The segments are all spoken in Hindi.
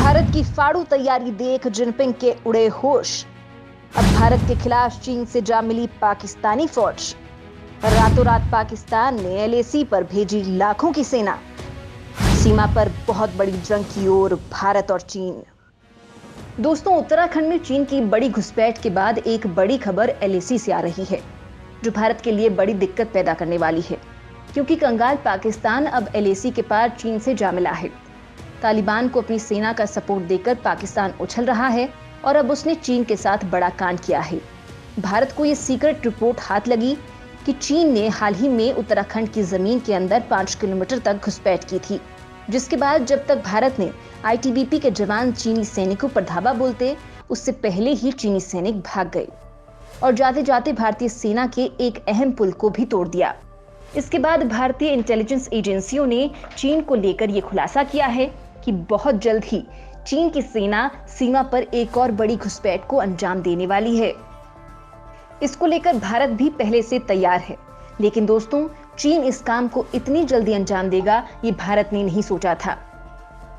भारत की फाड़ू तैयारी देख जिनपिंग के उड़े होश। अब भारत के खिलाफ चीन से जा मिली पाकिस्तानी फौज। रातों रात पाकिस्तान ने एलएसी पर भेजी लाखों की सेना। सीमा पर बहुत बड़ी जंग की ओर भारत और चीन। दोस्तों, उत्तराखंड में चीन की बड़ी घुसपैठ के बाद एक बड़ी खबर एलएसी से आ रही है, जो भारत के लिए बड़ी दिक्कत पैदा करने वाली है, क्योंकि कंगाल पाकिस्तान अब एलएसी के पार चीन से जा मिला है। तालिबान को अपनी सेना का सपोर्ट देकर पाकिस्तान उछल रहा है और अब उसने चीन के साथ बड़ा कांड किया है। भारत को यह सीक्रेट रिपोर्ट हाथ लगी कि चीन ने हाल ही में उत्तराखंड की जमीन के अंदर 5 किलोमीटर तक घुसपैठ की थी, जिसके बाद जब तक भारत ने आईटीबीपी के जवान चीनी सैनिकों पर धावा बोलते, उससे पहले ही चीनी सैनिक भाग गए और जाते जाते भारतीय सेना के एक अहम पुल को भी तोड़ दिया। इसके बाद भारतीय इंटेलिजेंस एजेंसियों ने चीन को लेकर यह खुलासा किया है कि बहुत जल्द ही चीन की सेना सीमा पर एक और बड़ी घुसपैठ को अंजाम देने वाली है। इसको लेकर भारत भी पहले से तैयार है, लेकिन दोस्तों, चीन इस काम को इतनी जल्दी अंजाम देगा ये भारत ने नहीं सोचा था।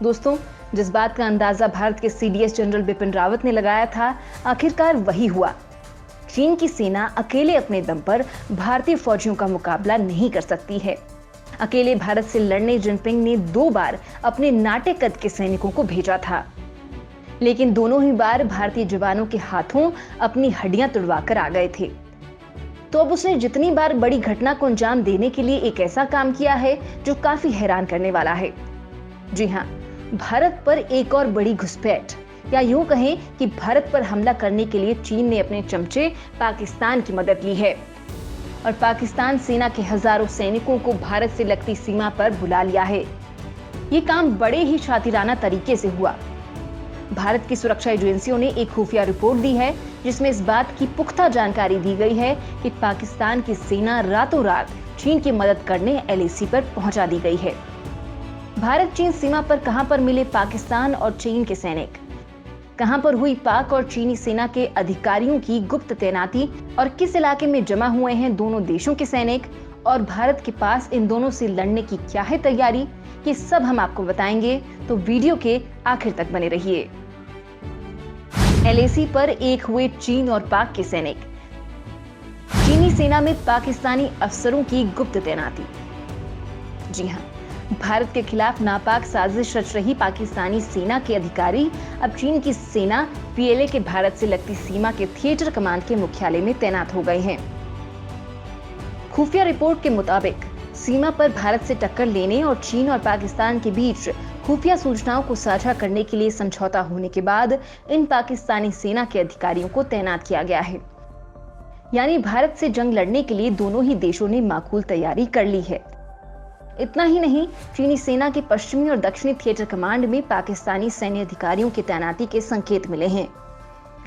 दोस्तों, जिस बात का अंदाजा भारत के सीडीएस जनरल बिपिन रावत ने लगाया था, आखिरकार वही हुआ। चीन की सेना अकेले अपने दम पर भारतीय फौजियों का मुकाबला नहीं कर सकती है। अकेले भारत से लड़ने जिनपिंग ने 2 बार अपने नाटे कद के सैनिकों को भेजा था, लेकिन दोनों ही बार भारतीय जवानों के हाथों अपनी हड्डियां तुड़वाकर आ गए थे। तो अब उसने जितनी बार बड़ी घटना को अंजाम देने के लिए एक ऐसा काम किया है जो काफी हैरान करने वाला है। जी हाँ, भारत पर एक और बड़ी घुसपैठ, या यूं कहें कि भारत पर हमला करने के लिए चीन ने अपने चमचे पाकिस्तान की मदद ली है और पाकिस्तान सेना के हजारों सैनिकों को भारत से लगती सीमा पर बुला लिया है। ये काम बड़े ही शातिराना तरीके से हुआ। भारत की सुरक्षा एजेंसियों ने एक खुफिया रिपोर्ट दी है, जिसमें इस बात की पुख्ता जानकारी दी गई है कि पाकिस्तान की सेना रातों रात चीन की मदद करने एलएसी पर पहुंचा दी गई है। भारत चीन सीमा पर कहां पर मिले पाकिस्तान और चीन के सैनिक, कहां पर हुई पाक और चीनी सेना के अधिकारियों की गुप्त तैनाती और किस इलाके में जमा हुए हैं दोनों देशों के सैनिक, और भारत के पास इन दोनों से लड़ने की क्या है तैयारी, ये सब हम आपको बताएंगे, तो वीडियो के आखिर तक बने रहिए। एलएसी पर एक हुए चीन और पाक के सैनिक। चीनी सेना में पाकिस्तानी अफसरों की गुप्त तैनाती। जी हाँ, भारत के खिलाफ नापाक साजिश रच रही पाकिस्तानी सेना के अधिकारी अब चीन की सेना पीएलए के भारत से लगती सीमा के थिएटर कमांड के मुख्यालय में तैनात हो गए हैं। खुफिया रिपोर्ट के मुताबिक सीमा पर भारत से टक्कर लेने और चीन और पाकिस्तान के बीच खुफिया सूचनाओं को साझा करने के लिए समझौता होने के बाद इन पाकिस्तानी सेना के अधिकारियों को तैनात किया गया है। यानी भारत से जंग लड़ने के लिए दोनों ही देशों ने माकूल तैयारी कर ली है। इतना ही नहीं, चीनी सेना के पश्चिमी और दक्षिणी थिएटर कमांड में पाकिस्तानी सैन्य अधिकारियों की तैनाती के संकेत मिले हैं।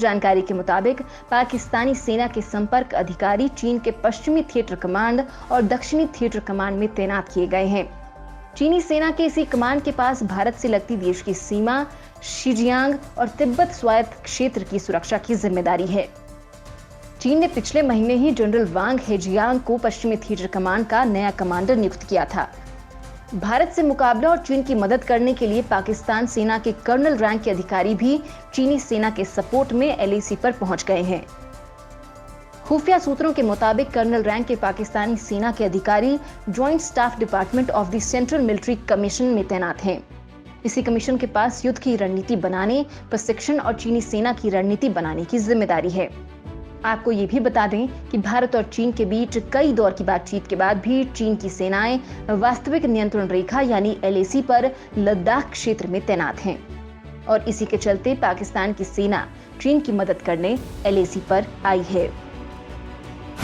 जानकारी के मुताबिक पाकिस्तानी सेना के संपर्क अधिकारी चीन के पश्चिमी थिएटर कमांड और दक्षिणी थिएटर कमांड में तैनात किए गए हैं। चीनी सेना के इसी कमांड के पास भारत से लगती देश की सीमा, शिजियांग और तिब्बत स्वायत्त क्षेत्र की सुरक्षा की जिम्मेदारी है। चीन ने पिछले महीने ही जनरल वांग हेजियांग को पश्चिमी थिएटर कमांड का नया कमांडर नियुक्त किया था। भारत से मुकाबला और चीन की मदद करने के लिए पाकिस्तान सेना के कर्नल रैंक के अधिकारी भी चीनी सेना के सपोर्ट में एलएसी पर पहुंच गए हैं। खुफिया सूत्रों के मुताबिक कर्नल रैंक के पाकिस्तानी सेना के अधिकारी joint staff department of the central military commission में तैनात हैं। इसी कमीशन के पास युद्ध की रणनीति बनाने, प्रशिक्षण और चीनी सेना की रणनीति बनाने की जिम्मेदारी है। आपको ये भी बता दें कि भारत और चीन के बीच कई दौर की बातचीत के बाद भी चीन की सेनाएं वास्तविक नियंत्रण रेखा यानी एलएसी पर लद्दाख क्षेत्र में तैनात हैं और इसी के चलते पाकिस्तान की सेना चीन की मदद करने एलएसी पर आई है।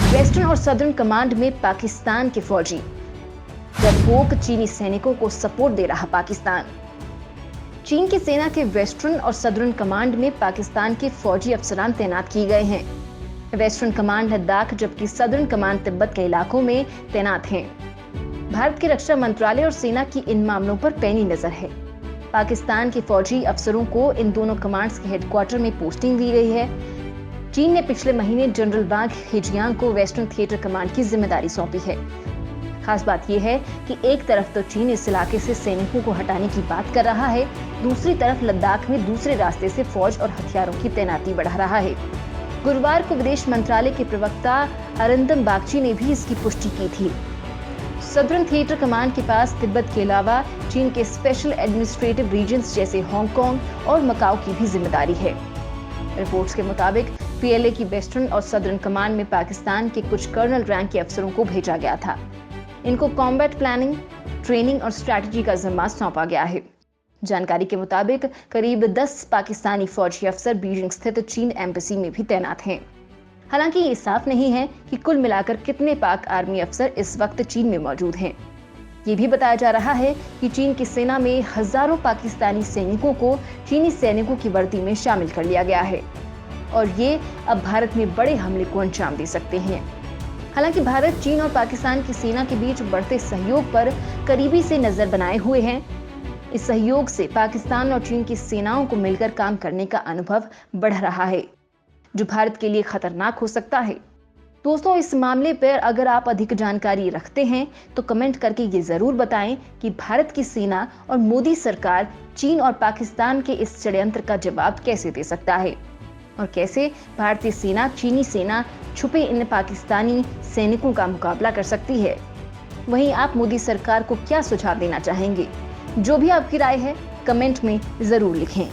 वेस्टर्न और सदर्न कमांड में पाकिस्तान के फौजी। डरपोक चीनी सैनिकों को सपोर्ट दे रहा पाकिस्तान। चीन की सेना के वेस्टर्न और सदर्न कमांड में पाकिस्तान के फौजी अफसरान तैनात किए गए हैं। वेस्टर्न कमांड लद्दाख जबकि सदर्न कमांड तिब्बत के इलाकों में तैनात हैं। भारत के रक्षा मंत्रालय और सेना की इन मामलों पर पैनी नजर है। पाकिस्तान के फौजी अफसरों को इन दोनों कमांड्स के हेडक्वार्टर में पोस्टिंग दी गई है। चीन ने पिछले महीने जनरल वांग हेजियांग को वेस्टर्न थिएटर कमांड की जिम्मेदारी सौंपी है। खास बात यह है कि एक तरफ तो चीन इस इलाके से सैनिकों को हटाने की बात कर रहा है, दूसरी तरफ लद्दाख में दूसरे रास्ते से फौज और हथियारों की तैनाती बढ़ा रहा है। गुरुवार को विदेश मंत्रालय के प्रवक्ता अरिंदम बागची ने भी इसकी पुष्टि की थी। सदर्न थिएटर कमांड के पास तिब्बत के अलावा चीन के स्पेशल एडमिनिस्ट्रेटिव रीजन्स जैसे हांगकांग और मकाओ की भी जिम्मेदारी है। रिपोर्ट्स के मुताबिक पीएलए की वेस्टर्न और सदर्न कमांड में पाकिस्तान के कुछ कर्नल रैंक के अफसरों को भेजा गया था। इनको कॉम्बैट प्लानिंग, ट्रेनिंग और स्ट्रैटेजी का जिम्मा सौंपा गया है। जानकारी के मुताबिक करीब 10 पाकिस्तानी फौजी अफसर बीजिंग स्थित चीन एम्बेसी में भी तैनात हैं। हालांकि ये साफ नहीं है कि कुल मिलाकर कितने पाक आर्मी अफसर इस वक्त चीन में मौजूद हैं। ये भी बताया जा रहा है कि चीन की सेना में हजारों पाकिस्तानी सैनिकों को चीनी सैनिकों की वर्दी में शामिल कर लिया गया है और ये अब भारत में बड़े हमले को अंजाम दे सकते हैं। हालांकि भारत चीन और पाकिस्तान की सेना के बीच बढ़ते सहयोग पर करीबी से नजर बनाए हुए हैं। इस सहयोग से पाकिस्तान और चीन की सेनाओं को मिलकर काम करने का अनुभव बढ़ रहा है, जो भारत के लिए खतरनाक हो सकता है। दोस्तों, इस मामले पर अगर आप अधिक जानकारी रखते हैं तो कमेंट करके ये जरूर बताएं कि भारत की सेना और मोदी सरकार चीन और पाकिस्तान के इस षड्यंत्र का जवाब कैसे दे सकता है और कैसे भारतीय सेना चीनी सेना छुपे इन पाकिस्तानी सैनिकों का मुकाबला कर सकती है। वहीं आप मोदी सरकार को क्या सुझाव देना चाहेंगे? जो भी आपकी राय है कमेंट में जरूर लिखें।